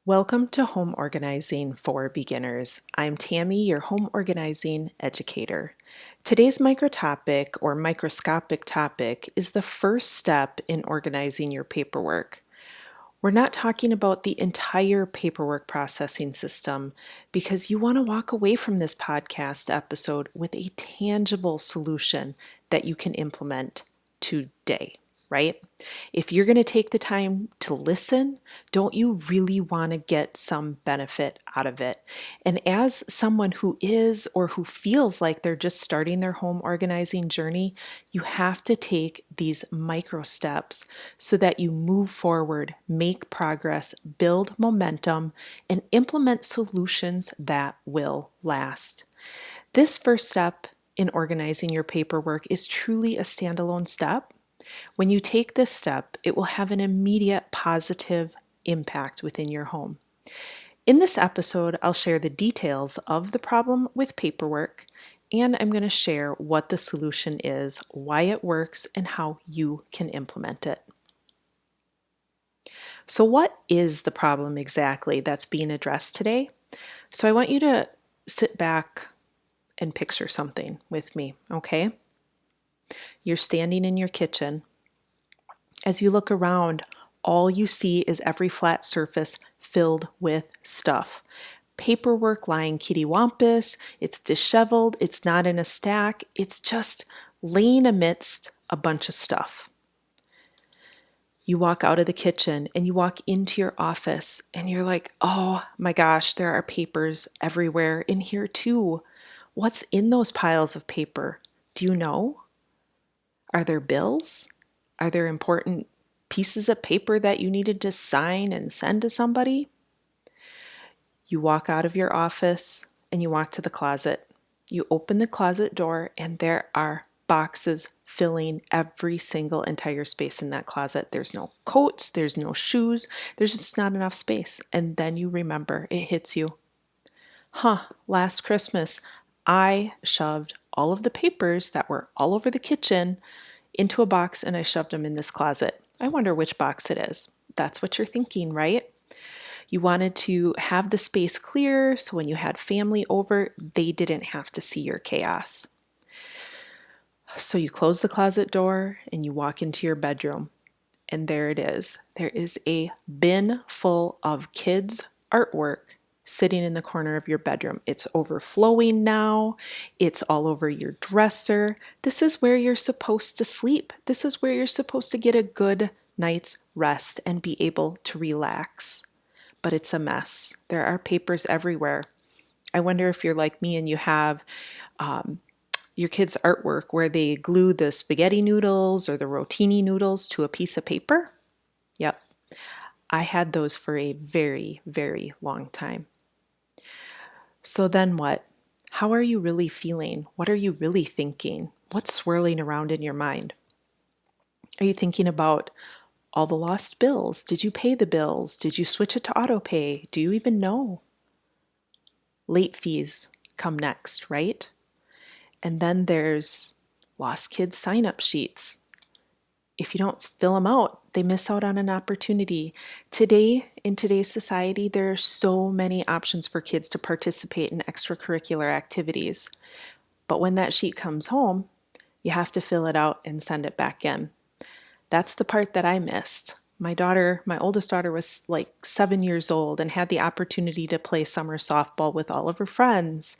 Welcome to Home Organizing for Beginners. I'm Tammy, your home organizing educator. Today's micro topic or microscopic topic is the first step in organizing your paperwork. We're not talking about the entire paperwork processing system because you want to walk away from this podcast episode with a tangible solution that you can implement today, right? If you're going to take the time to listen, don't you really want to get some benefit out of it? And as someone who is or who feels like they're just starting their home organizing journey, you have to take these micro steps so that you move forward, make progress, build momentum, and implement solutions that will last. This first step in organizing your paperwork is truly a standalone step. When you take this step, it will have an immediate positive impact within your home. In this episode, I'll share the details of the problem with paperwork, and I'm going to share what the solution is, why it works, and how you can implement it. So, what is the problem exactly that's being addressed today? So, I want you to sit back and picture something with me, okay? You're standing in your kitchen. As you look around, all you see is every flat surface filled with stuff. Paperwork lying kittywampus, it's disheveled, it's not in a stack, it's just laying amidst a bunch of stuff. You walk out of the kitchen and you walk into your office and you're like, oh my gosh, there are papers everywhere in here too. What's in those piles of paper? Do you know? Are there bills? Are there important pieces of paper that you needed to sign and send to somebody? You walk out of your office and you walk to the closet. You open the closet door and there are boxes filling every single entire space in that closet. There's no coats, there's no shoes, there's just not enough space. And then you remember, it hits you. Last Christmas, I shoved all of the papers that were all over the kitchen into a box and I shoved them in this closet. I wonder which box it is. That's what you're thinking, right? You wanted to have the space clear so when you had family over, they didn't have to see your chaos. So you close the closet door and you walk into your bedroom, and there it is. There is a bin full of kids' artwork sitting in the corner of your bedroom. It's overflowing now. It's all over your dresser. This is where you're supposed to sleep. This is where you're supposed to get a good night's rest and be able to relax. But it's a mess. There are papers everywhere. I wonder if you're like me and you have your kids' artwork where they glue the spaghetti noodles or the rotini noodles to a piece of paper. Yep, I had those for a very, very long time. So then what? How are you really feeling? What are you really thinking? What's swirling around in your mind? Are you thinking about all the lost bills? Did you pay the bills? Did you switch it to auto pay? Do you even know? Late fees come next, right? And then there's lost kids sign-up sheets. If you don't fill them out, they miss out on an opportunity. Today, in today's society, there are so many options for kids to participate in extracurricular activities. But when that sheet comes home, you have to fill it out and send it back in. That's the part that I missed. My oldest daughter was like 7 years old and had the opportunity to play summer softball with all of her friends.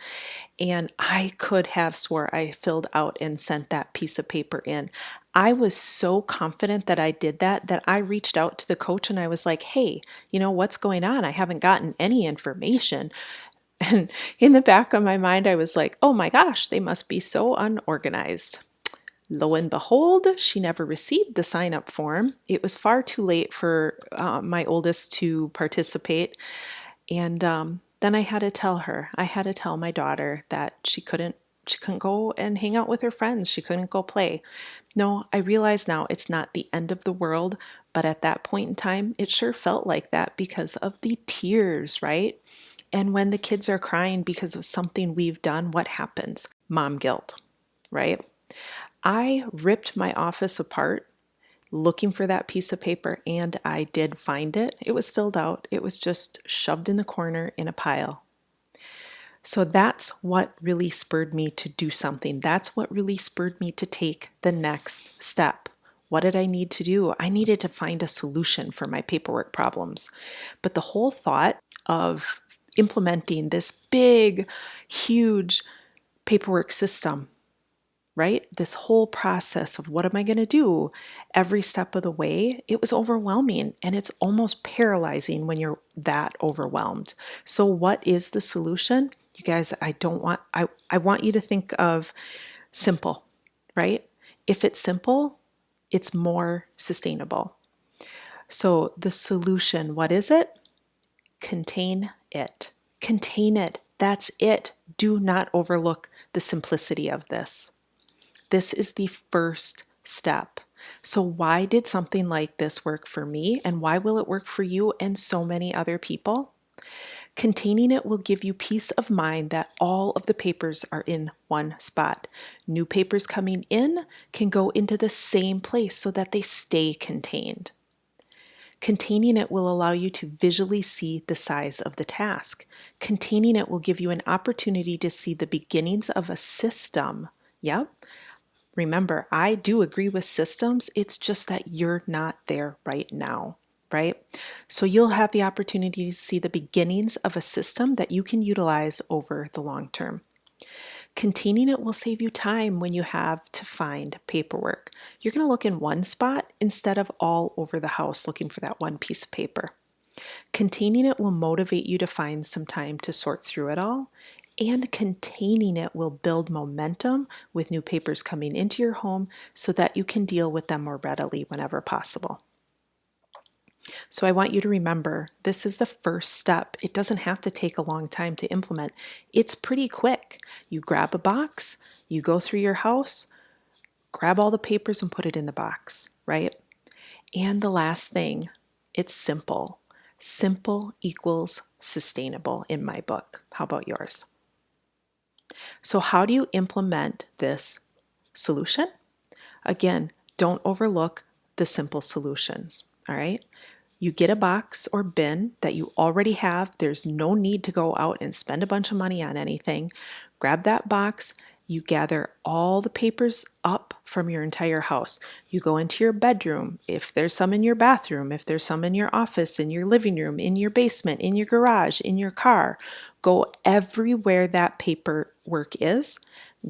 And I could have swore I filled out and sent that piece of paper in. I was so confident that I did that I reached out to the coach and I was like, hey, what's going on? I haven't gotten any information. And in the back of my mind, I was like, oh my gosh, they must be so unorganized. Lo and behold, she never received the sign up form. It was far too late for my oldest to participate. And then I had to tell her, I had to tell my daughter that she couldn't go and hang out with her friends. She couldn't go play. No, I realize now it's not the end of the world, but at that point in time, it sure felt like that because of the tears, right? And when the kids are crying because of something we've done, what happens? Mom guilt, right? I ripped my office apart, looking for that piece of paper, and I did find it. It was filled out. It was just shoved in the corner in a pile. So that's what really spurred me to do something. That's what really spurred me to take the next step. What did I need to do? I needed to find a solution for my paperwork problems. But the whole thought of implementing this big, huge paperwork system, right? This whole process of what am I going to do every step of the way, it was overwhelming, and it's almost paralyzing when you're that overwhelmed. So what is the solution? You guys, I want you to think of simple, right? If it's simple, it's more sustainable. So the solution, what is it? Contain it. Contain it. That's it. Do not overlook the simplicity of this. This is the first step. So why did something like this work for me, and why will it work for you and so many other people? Containing it will give you peace of mind that all of the papers are in one spot. New papers coming in can go into the same place so that they stay contained. Containing it will allow you to visually see the size of the task. Containing it will give you an opportunity to see the beginnings of a system. Yep. Remember, I do agree with systems. It's just that you're not there right now, right? So you'll have the opportunity to see the beginnings of a system that you can utilize over the long term. Containing it will save you time when you have to find paperwork. You're going to look in one spot instead of all over the house looking for that one piece of paper. Containing it will motivate you to find some time to sort through it all, and containing it will build momentum with new papers coming into your home so that you can deal with them more readily whenever possible. So I want you to remember, this is the first step. It doesn't have to take a long time to implement. It's pretty quick. You grab a box, you go through your house, grab all the papers and put it in the box, right? And the last thing, it's simple. Simple equals sustainable in my book. How about yours? So how do you implement this solution? Again, don't overlook the simple solutions, all right? You get a box or bin that you already have. There's no need to go out and spend a bunch of money on anything. Grab that box. You gather all the papers up from your entire house. You go into your bedroom, if there's some in your bathroom, if there's some in your office, in your living room, in your basement, in your garage, in your car. Go everywhere that paperwork is.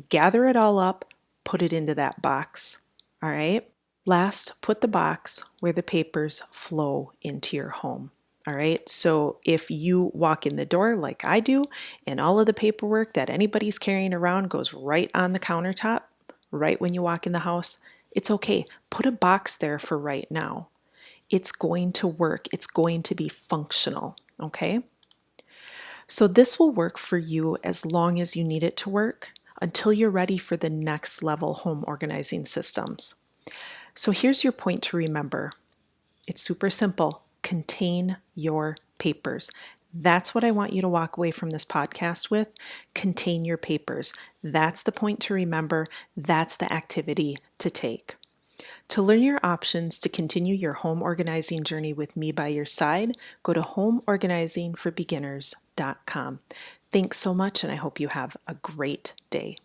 Gather it all up, put it into that box. All right? Last, put the box where the papers flow into your home. All right, so if you walk in the door like I do, and all of the paperwork that anybody's carrying around goes right on the countertop, right when you walk in the house, it's okay. Put a box there for right now. It's going to work, it's going to be functional, okay? So this will work for you as long as you need it to work until you're ready for the next level home organizing systems. So here's your point to remember. It's super simple. Contain your papers. That's what I want you to walk away from this podcast with. Contain your papers. That's the point to remember. That's the activity to take. To learn your options to continue your home organizing journey with me by your side, go to homeorganizingforbeginners.com. Thanks so much, and I hope you have a great day.